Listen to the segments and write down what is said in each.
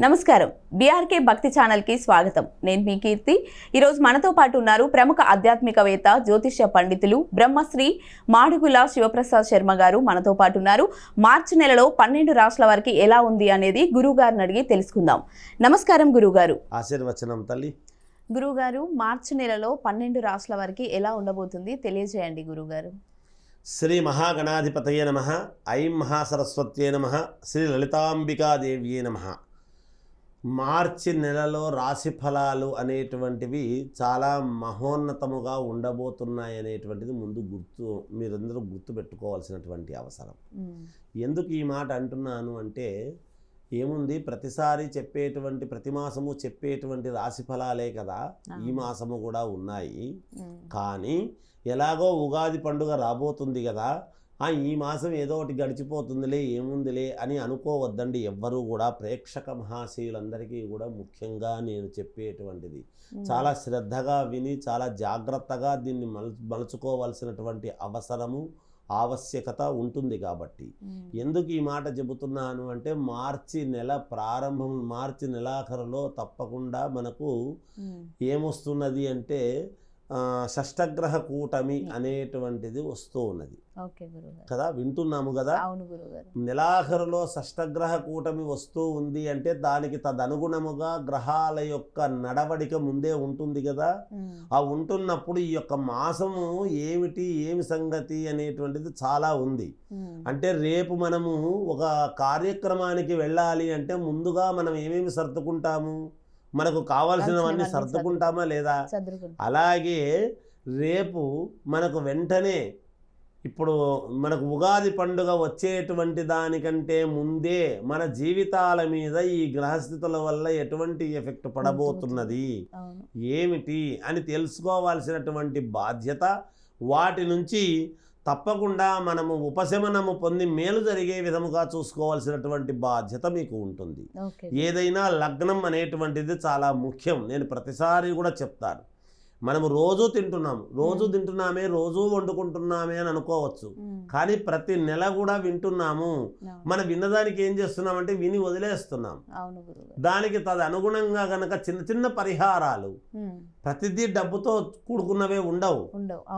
నమస్కారం బీఆర్కే భక్తి ఛానల్ కి స్వాగతం. నేను మీ కీర్తి. ఈ రోజు మనతో పాటు ఉన్నారు ప్రముఖ ఆధ్యాత్మికవేత్త, జ్యోతిష్య పండితులు బ్రహ్మశ్రీ మాడుగుల శివప్రసాద్ శర్మ గారు మనతో పాటు ఉన్నారు. మార్చి నెలలో 12 రాష్ట్రాల వారికి ఎలా ఉంది అనేది గురుగారిని అడిగి తెలుసుకుందాం. నమస్కారం గురుగారు. ఆశీర్వచనం తల్లి. గురుగారు, మార్చి నెలలో 12 రాష్ట్రాల వారికి ఎలా ఉండబోతుంది తెలియజేయండి గురుగారు. శ్రీ మహాగణాధిపతయే నమః. ఐం మహాసరస్వత్యే నమః. శ్రీ లలితాంబికాదేవ్యే నమః. మార్చి నెలలో రాశి ఫలాలు అనేటువంటివి చాలా మహోన్నతముగా ఉండబోతున్నాయి అనేటువంటిది ముందు మీరందరూ గుర్తుపెట్టుకోవాల్సినటువంటి అవసరం. ఎందుకు ఈ మాట అంటున్నాను అంటే, ఏముంది, ప్రతిసారి చెప్పేటువంటి ప్రతి మాసము చెప్పేటువంటి రాశి ఫలాలే కదా ఈ మాసము కూడా ఉన్నాయి. కానీ ఎలాగో ఉగాది పండుగ రాబోతుంది కదా, ఈ మాసం ఏదో ఒకటి గడిచిపోతుందిలే, ఏముందిలే అని అనుకోవద్దండి. ఎవ్వరూ కూడా ప్రేక్షక మహాశయులందరికీ కూడా ముఖ్యంగా నేను చెప్పేటువంటిది చాలా శ్రద్ధగా విని చాలా జాగ్రత్తగా దీన్ని మలుచుకోవాల్సినటువంటి అవసరము ఆవశ్యకత ఉంటుంది. కాబట్టి ఎందుకు ఈ మాట చెబుతున్నాను అంటే, మార్చి నెల ప్రారంభం, మార్చి నెలాఖరులో తప్పకుండా మనకు ఏమొస్తున్నది అంటే షష్టగ్రహ కూటమి అనేటువంటిది వస్తూ ఉన్నది కదా, వింటున్నాము కదా. నెలాఖరులో షష్టగ్రహ కూటమి వస్తూ ఉంది అంటే దానికి తదనుగుణముగా గ్రహాల యొక్క నడవడిక ముందే ఉంటుంది కదా. ఆ ఉంటున్నప్పుడు ఈ యొక్క మాసము ఏమి సంగతి అనేటువంటిది చాలా ఉంది. అంటే రేపు మనము ఒక కార్యక్రమానికి వెళ్ళాలి అంటే ముందుగా మనం ఏమేమి సర్దుకుంటాము, మనకు కావాల్సినవన్నీ సర్దుకుంటామా లేదా? అలాగే రేపు మనకు వెంటనే ఇప్పుడు మనకు ఉగాది పండుగ వచ్చేటువంటి దానికంటే ముందే మన జీవితాల మీద ఈ గ్రహస్థితుల వల్ల ఎటువంటి ఎఫెక్ట్ పడబోతున్నది, ఏమిటి అని తెలుసుకోవాల్సినటువంటి బాధ్యత, వాటి నుంచి తప్పకుండా మనము ఉపశమనము పొంది మేలు జరిగే విధముగా చూసుకోవాల్సినటువంటి బాధ్యత మీకు ఉంటుంది. ఏదైనా లగ్నం అనేటువంటిది చాలా ముఖ్యం. నేను ప్రతిసారి కూడా చెప్తాను, మనము రోజు తింటున్నామే, రోజు వండుకుంటున్నామే అని అనుకోవచ్చు. కానీ ప్రతి నెల కూడా వింటున్నాము. మనం విన్నదానికి ఏం చేస్తున్నామంటే విని వదిలేస్తున్నాం. దానికి తదనుగుణంగా గనక చిన్న చిన్న పరిహారాలు, ప్రతిదీ డబ్బుతో కూడుకున్నవే ఉండవు.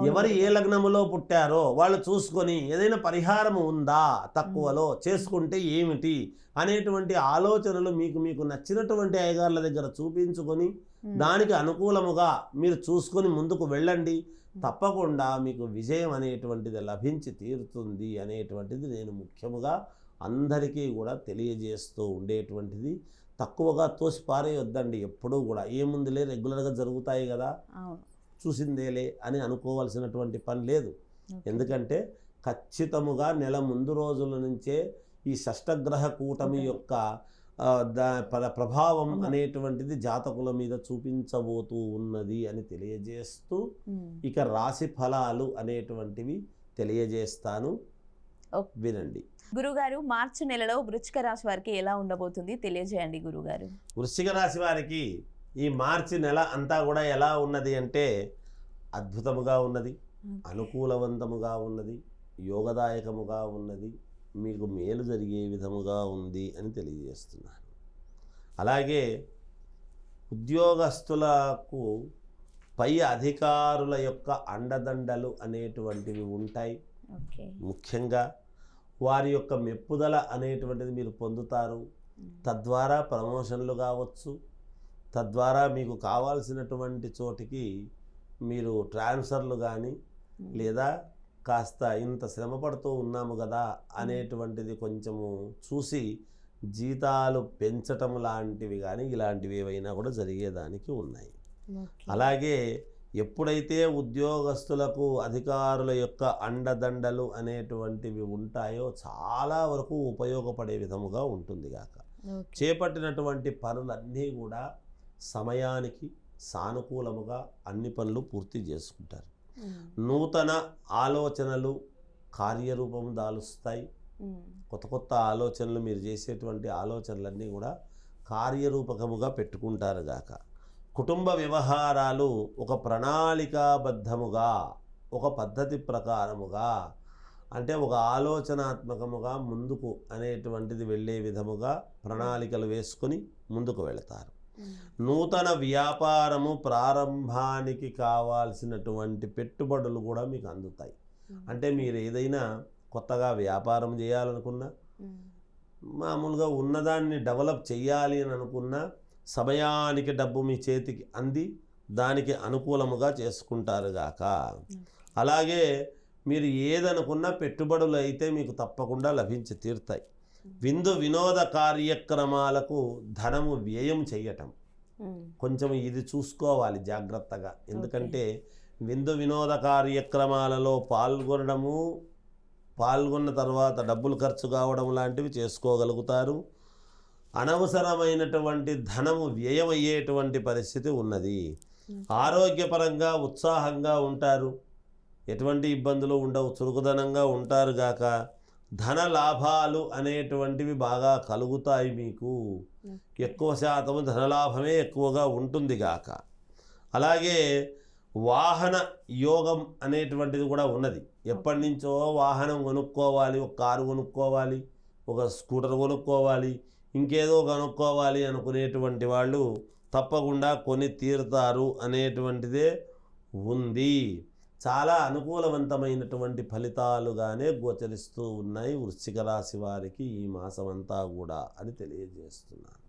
ఎవరు ఏ లగ్నములో పుట్టారో వాళ్ళు చూసుకొని ఏదైనా పరిహారం ఉందా తక్కువలో చేసుకుంటే ఏమిటి అనేటువంటి ఆలోచనలు మీకు నచ్చినటువంటి అయ్యగారుల దగ్గర చూపించుకొని దానికి అనుకూలముగా మీరు చూసుకొని ముందుకు వెళ్ళండి. తప్పకుండా మీకు విజయం అనేటువంటిది లభించి తీరుతుంది అనేటువంటిది నేను ముఖ్యముగా అందరికీ కూడా తెలియజేస్తూ ఉండేటువంటిది. తక్కువగా తోసి పారేయొద్దండి. ఎప్పుడూ కూడా ఏముందిలే, రెగ్యులర్గా జరుగుతాయి కదా, చూసిందేలే అని అనుకోవాల్సినటువంటి పని లేదు. ఎందుకంటే ఖచ్చితముగా నెల ముందు రోజుల నుంచే ఈ షష్టగ్రహ కూటమి యొక్క ప్రభావం అనేటువంటిది జాతకుల మీద చూపించబోతూ ఉన్నది అని తెలియజేస్తూ, ఇక రాశి ఫలాలు అనేటువంటివి తెలియజేస్తాను, వినండి. గురుగారు, మార్చి నెలలో వృశ్చిక రాశి వారికి ఎలా ఉండబోతుంది తెలియజేయండి గురుగారు. వృశ్చిక రాశి వారికి ఈ మార్చి నెల అంతా కూడా ఎలా ఉన్నది అంటే అద్భుతముగా ఉన్నది, అనుకూలవంతముగా ఉన్నది, యోగదాయకముగా ఉన్నది, మీకు మేలు జరిగే విధముగా ఉంది అని తెలియజేస్తున్నాను. అలాగే ఉద్యోగస్తులకు పై అధికారుల యొక్క అండదండలు అనేటువంటివి ఉంటాయి. ముఖ్యంగా వారి యొక్క మెప్పుదల అనేటువంటిది మీరు పొందుతారు. తద్వారా ప్రమోషన్లు కావచ్చు, తద్వారా మీకు కావాల్సినటువంటి చోటికి మీరు ట్రాన్స్ఫర్లు కానీ, లేదా కాస్త ఇంత శ్రమ పడుతూ ఉన్నాము కదా అనేటువంటిది కొంచెము చూసి జీతాలు పెంచటం లాంటివి కానీ ఇలాంటివి ఏవైనా కూడా జరిగేదానికి ఉన్నాయి. అలాగే ఎప్పుడైతే ఉద్యోగస్తులకు అధికారుల యొక్క అండదండలు అనేటువంటివి ఉంటాయో చాలా వరకు ఉపయోగపడే విధముగా ఉంటుంది గాక. చేపట్టినటువంటి పనులన్నీ కూడా సమయానికి సానుకూలముగా అన్ని పనులు పూర్తి చేసుకుంటారు. నూతన ఆలోచనలు కార్యరూపం దాలుస్తాయి. కొత్త కొత్త ఆలోచనలు, మీరు చేసేటువంటి ఆలోచనలన్నీ కూడా కార్యరూపకముగా పెట్టుకుంటారు గాక. కుటుంబ వ్యవహారాలు ఒక ప్రణాళికాబద్ధముగా, ఒక పద్ధతి ప్రకారముగా అంటే ఒక ఆలోచనాత్మకముగా ముందుకు అనేటువంటిది వెళ్ళే విధముగా ప్రణాళికలు వేసుకొని ముందుకు వెళతారు. నూతన వ్యాపారము ప్రారంభానికి కావాల్సినటువంటి పెట్టుబడులు కూడా మీకు అందుతాయి. అంటే మీరు ఏదైనా కొత్తగా వ్యాపారం చేయాలనుకున్నా, మామూలుగా ఉన్నదాన్ని డెవలప్ చేయాలి అని అనుకున్నా, సమయానికి డబ్బు మీ చేతికి అంది దానికి అనుకూలముగా చేసుకుంటారు గాక. అలాగే మీరు ఏదనుకున్నా పెట్టుబడులు అయితే మీకు తప్పకుండా లభించి తీరుతాయి. విందు వినోద కార్యక్రమాలకు ధనము వ్యయం చేయటం కొంచెం ఇది చూసుకోవాలి జాగ్రత్తగా. ఎందుకంటే విందు వినోద కార్యక్రమాలలో పాల్గొన్న తర్వాత డబ్బులు ఖర్చు కావడం లాంటివి చేసుకోగలుగుతారు. అనవసరమైనటువంటి ధనము వ్యయమయ్యేటువంటి పరిస్థితి ఉన్నది. ఆరోగ్యపరంగా ఉత్సాహంగా ఉంటారు, ఎటువంటి ఇబ్బందులు ఉండవు, చురుకుదనంగా ఉంటారు గాక. ధన లాభాలు అనేటువంటివి బాగా కలుగుతాయి. మీకు ఎక్కువ శాతము ధనలాభమే ఎక్కువగా ఉంటుంది గాక. అలాగే వాహన యోగం అనేటువంటిది కూడా ఉన్నది. ఎప్పటి నుంచో వాహనం కొనుక్కోవాలి, ఒక కారు కొనుక్కోవాలి, ఒక స్కూటర్ కొనుక్కోవాలి, ఇంకేదో కొనుక్కోవాలి అనుకునేటువంటి వాళ్ళు తప్పకుండా కొని తీరుతారు అనేటువంటిదే ఉంది. చాలా అనుకూలవంతమైనటువంటి ఫలితాలుగానే గోచరిస్తూ ఉన్నాయి వృశ్చిక రాశి వారికి ఈ మాసం అంతా కూడా అని తెలియజేస్తున్నాను.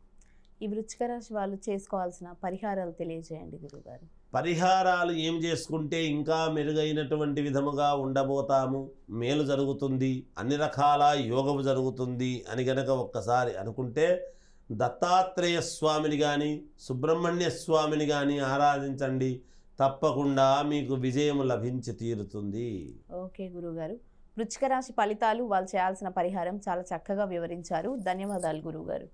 ఈ వృశ్చిక రాశి వాళ్ళు చేసుకోవాల్సిన పరిహారాలు తెలియజేయండి గురుగారు. పరిహారాలు ఏం చేసుకుంటే ఇంకా మెరుగైనటువంటి విధముగా ఉండబోతాము, మేలు జరుగుతుంది, అన్ని రకాల యోగము జరుగుతుంది అని గనక ఒక్కసారి అనుకుంటే దత్తాత్రేయ స్వామిని కానీ సుబ్రహ్మణ్య స్వామిని కానీ ఆరాధించండి. తప్పకుండా మీకు విజయం లభించి తీరుతుంది. ఓకే గురుగారు, వృశ్చిక రాశి ఫలితాలు, వాళ్ళు చేయాల్సిన పరిహారం చాలా చక్కగా వివరించారు. ధన్యవాదాలు గురుగారు.